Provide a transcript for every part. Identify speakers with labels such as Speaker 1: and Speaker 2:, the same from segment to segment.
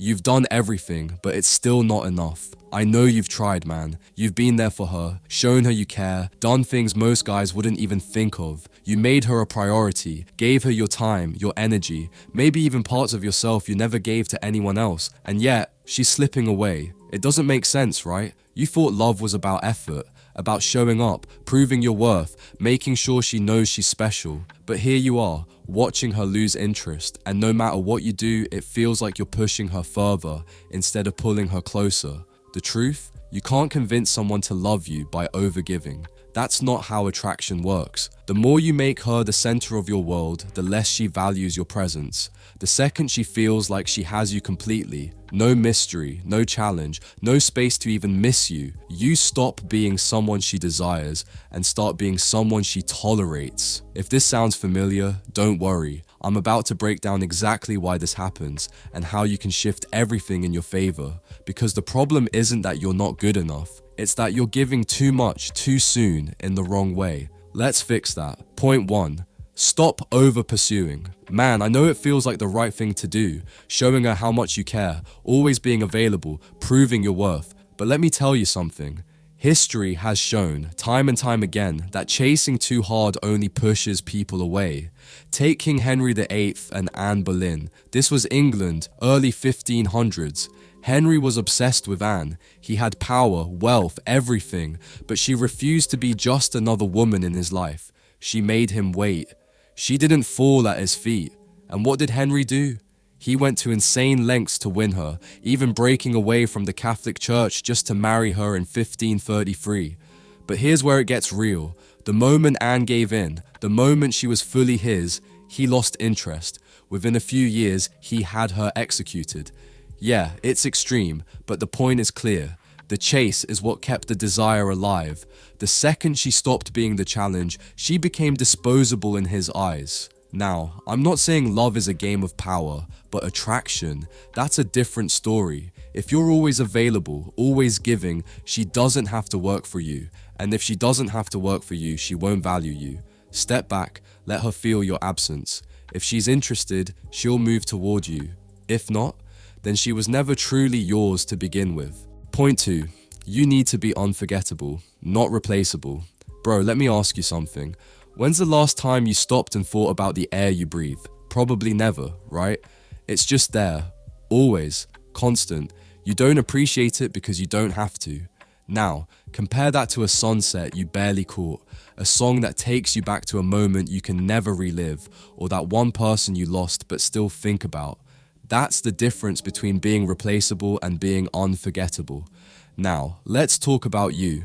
Speaker 1: You've done everything, but it's still not enough. I know you've tried, man. You've been there for her, shown her you care, done things most guys wouldn't even think of. You made her a priority, gave her your time, your energy, maybe even parts of yourself you never gave to anyone else, and yet, she's slipping away. It doesn't make sense, right? You thought love was about effort, about showing up, proving your worth, making sure she knows she's special. But here you are, watching her lose interest, and no matter what you do, it feels like you're pushing her further instead of pulling her closer. The truth? You can't convince someone to love you by overgiving. That's not how attraction works. The more you make her the center of your world, the less she values your presence. The second she feels like she has you completely, no mystery, no challenge, no space to even miss you, you stop being someone she desires and start being someone she tolerates. If this sounds familiar, don't worry. I'm about to break down exactly why this happens and how you can shift everything in your favor. Because the problem isn't that you're not good enough, it's that you're giving too much too soon in the wrong way. Let's fix that. Point 1. Stop over-pursuing. Man, I know it feels like the right thing to do, showing her how much you care, always being available, proving your worth. But let me tell you something. History has shown, time and time again, that chasing too hard only pushes people away. Take King Henry VIII and Anne Boleyn. This was England, early 1500s. Henry was obsessed with Anne. He had power, wealth, everything, but she refused to be just another woman in his life. She made him wait. She didn't fall at his feet. And what did Henry do? He went to insane lengths to win her, even breaking away from the Catholic Church just to marry her in 1533. But here's where it gets real. The moment Anne gave in, the moment she was fully his, he lost interest. Within a few years, he had her executed. Yeah, it's extreme, but the point is clear. The chase is what kept the desire alive. The second she stopped being the challenge, she became disposable in his eyes. Now, I'm not saying love is a game of power, but attraction, that's a different story. If you're always available, always giving, she doesn't have to work for you. And if she doesn't have to work for you, she won't value you. Step back, let her feel your absence. If she's interested, she'll move toward you. If not, then she was never truly yours to begin with. Point 2. You need to be unforgettable, not replaceable. Bro, let me ask you something. When's the last time you stopped and thought about the air you breathe? Probably never, right? It's just there. Always. Constant. You don't appreciate it because you don't have to. Now, compare that to a sunset you barely caught, a song that takes you back to a moment you can never relive, or that one person you lost but still think about. That's the difference between being replaceable and being unforgettable. Now, let's talk about you.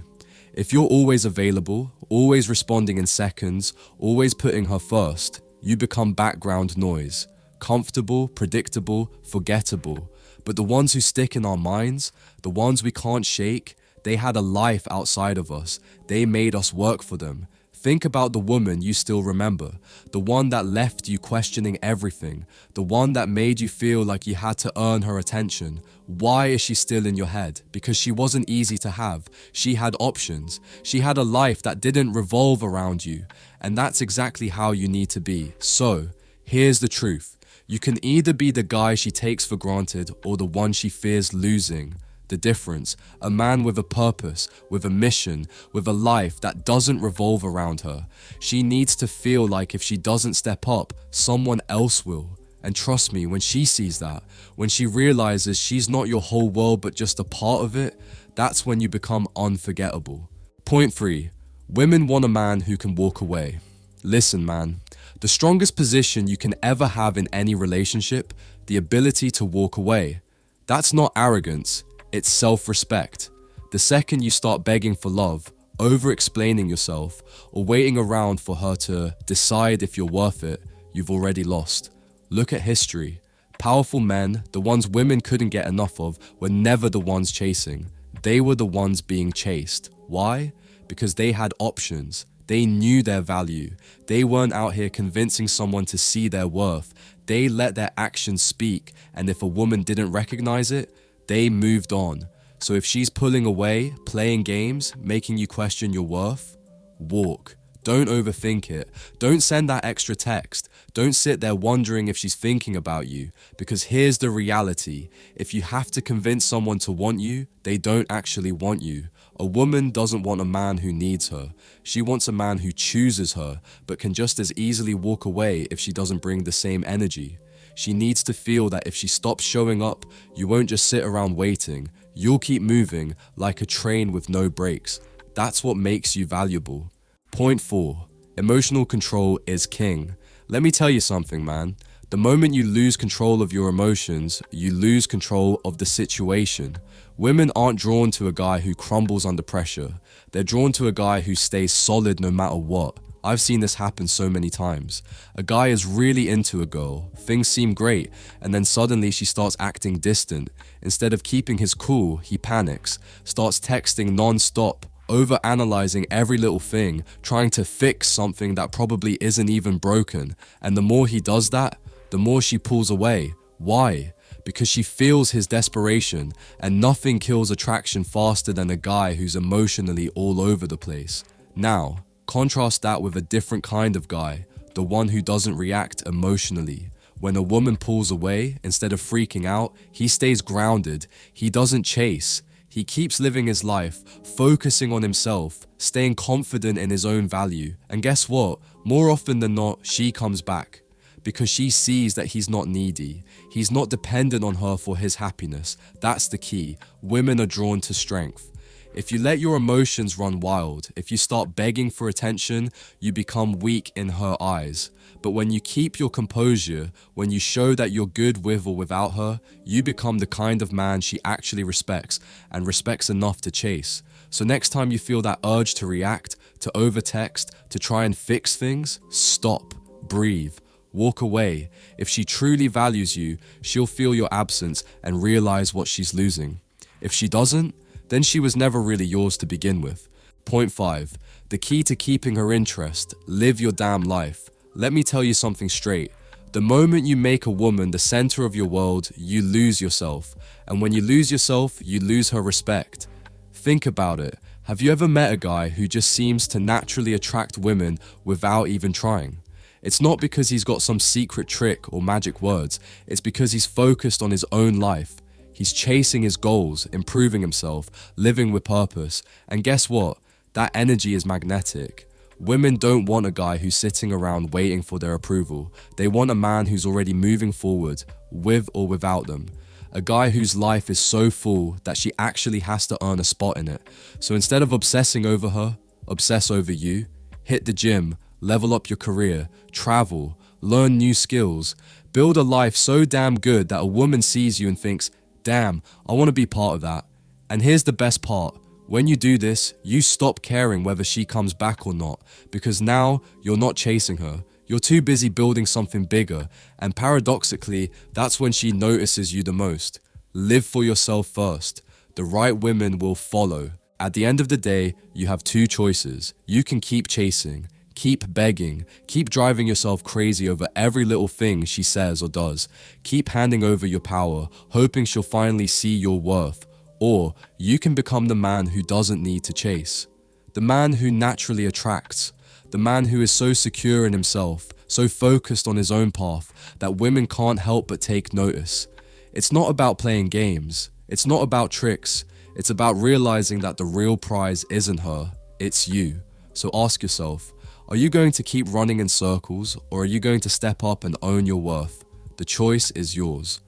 Speaker 1: If you're always available, always responding in seconds, always putting her first, you become background noise. Comfortable, predictable, forgettable. But the ones who stick in our minds, the ones we can't shake, they had a life outside of us. They made us work for them. Think about the woman you still remember, the one that left you questioning everything, the one that made you feel like you had to earn her attention. Why is she still in your head? Because she wasn't easy to have. She had options. She had a life that didn't revolve around you. And that's exactly how you need to be. So, here's the truth. You can either be the guy she takes for granted or the one she fears losing. The difference, a man with a purpose, with a mission, with a life that doesn't revolve around her. She needs to feel like if she doesn't step up, someone else will. And trust me, when she sees that, when she realizes she's not your whole world but just a part of it, that's when you become unforgettable. Point 3. Women want a man who can walk away. Listen, man, the strongest position you can ever have in any relationship, the ability to walk away. That's not arrogance. It's self-respect. The second you start begging for love, over-explaining yourself, or waiting around for her to decide if you're worth it, you've already lost. Look at history. Powerful men, the ones women couldn't get enough of, were never the ones chasing. They were the ones being chased. Why? Because they had options. They knew their value. They weren't out here convincing someone to see their worth. They let their actions speak, and if a woman didn't recognize it, they moved on. So if she's pulling away, playing games, making you question your worth, walk. Don't overthink it. Don't send that extra text. Don't sit there wondering if she's thinking about you, because here's the reality. If you have to convince someone to want you, they don't actually want you. A woman doesn't want a man who needs her. She wants a man who chooses her, but can just as easily walk away if she doesn't bring the same energy. She needs to feel that if she stops showing up, you won't just sit around waiting. You'll keep moving like a train with no brakes. That's what makes you valuable. Point 4. Emotional control is king. Let me tell you something, man. The moment you lose control of your emotions, you lose control of the situation. Women aren't drawn to a guy who crumbles under pressure. They're drawn to a guy who stays solid no matter what. I've seen this happen so many times. A guy is really into a girl, things seem great, and then suddenly she starts acting distant. Instead of keeping his cool, he panics, starts texting non-stop, over-analyzing every little thing, trying to fix something that probably isn't even broken. And the more he does that, the more she pulls away. Why? Because she feels his desperation, and nothing kills attraction faster than a guy who's emotionally all over the place. Now, contrast that with a different kind of guy, the one who doesn't react emotionally. When a woman pulls away, instead of freaking out, he stays grounded. He doesn't chase. He keeps living his life, focusing on himself, staying confident in his own value. And guess what? More often than not, she comes back. Because she sees that he's not needy. He's not dependent on her for his happiness. That's the key. Women are drawn to strength. If you let your emotions run wild, if you start begging for attention, you become weak in her eyes. But when you keep your composure, when you show that you're good with or without her, you become the kind of man she actually respects, and respects enough to chase. So next time you feel that urge to react, to overtext, to try and fix things, stop, breathe, walk away. If she truly values you, she'll feel your absence and realize what she's losing. If she doesn't, then she was never really yours to begin with. Point 5. The key to keeping her interest: live your damn life. Let me tell you something straight. The moment you make a woman the center of your world, you lose yourself. And when you lose yourself, you lose her respect. Think about it. Have you ever met a guy who just seems to naturally attract women without even trying? It's not because he's got some secret trick or magic words. It's because he's focused on his own life. He's chasing his goals, improving himself, living with purpose. And guess what? That energy is magnetic. Women don't want a guy who's sitting around waiting for their approval. They want a man who's already moving forward, with or without them. A guy whose life is so full that she actually has to earn a spot in it. So instead of obsessing over her, obsess over you. Hit the gym, level up your career, travel, learn new skills. Build a life so damn good that a woman sees you and thinks, damn, I want to be part of that. And here's the best part. When you do this, you stop caring whether she comes back or not, because now you're not chasing her. You're too busy building something bigger, and paradoxically, that's when she notices you the most. Live for yourself first. The right women will follow. At the end of the day, you have two choices. You can keep chasing, keep begging, keep driving yourself crazy over every little thing she says or does. Keep handing over your power, hoping she'll finally see your worth. Or you can become the man who doesn't need to chase. The man who naturally attracts. The man who is so secure in himself, so focused on his own path, that women can't help but take notice. It's not about playing games. It's not about tricks. It's about realizing that the real prize isn't her, it's you. So ask yourself, are you going to keep running in circles, or are you going to step up and own your worth? The choice is yours.